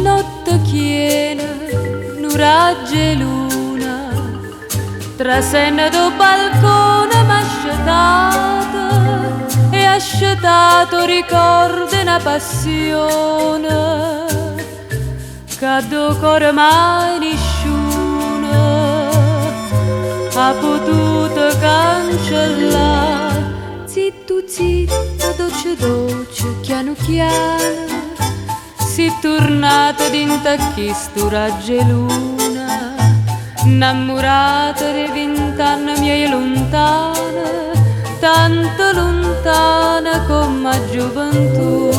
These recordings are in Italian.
notte chiena, nu raggio e luna, tra senna do balcone m'asciutata e asciutato ricordo una passione che do cuore mai nessuno ha potuto cancellare. Zitto, zitto, dolce, dolce, piano piano si tornata d'intacchi stu raggio e luna, innamorata di 20 anni miei lontana, tanto lontana come la gioventù.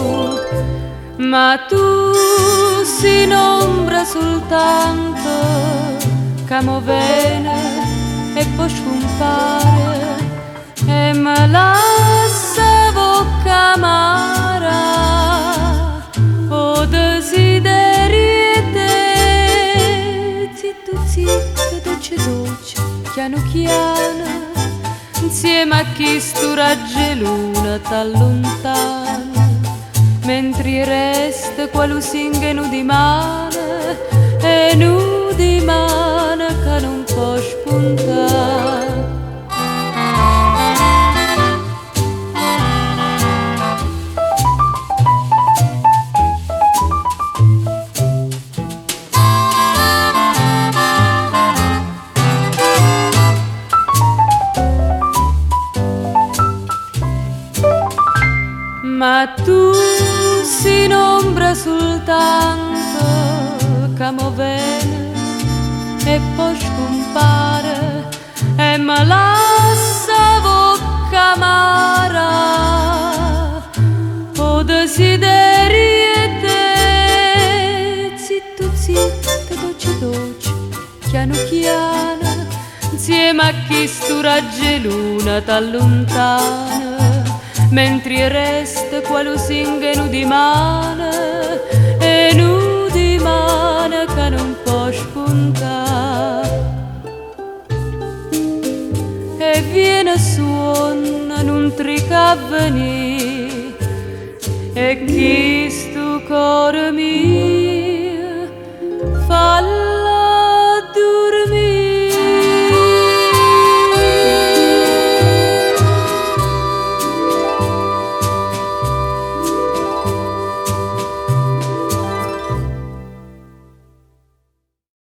Ma tu sei in ombra soltanto che mo viene e poi scompare e me lascia bocca amara o desideri te. Zitto, zitto, dolce, dolce, piano piano insieme a chi stu raggio e luna t'allontana, mentre resta quello singa nu di mano e nu di mano che non può spuntare. Ma tu sei in ombra soltanto che mo viene e poi scompare e me lascia bocca amara o desideri te. Zitto, zitto, dolce, dolce, piano piano insieme a chi stu raggio e luna t'allontana, mentre resta quello singa nu di mano e nu di mano che non può spuntare. E viene suona non trica venì e chi stu cuore mio fa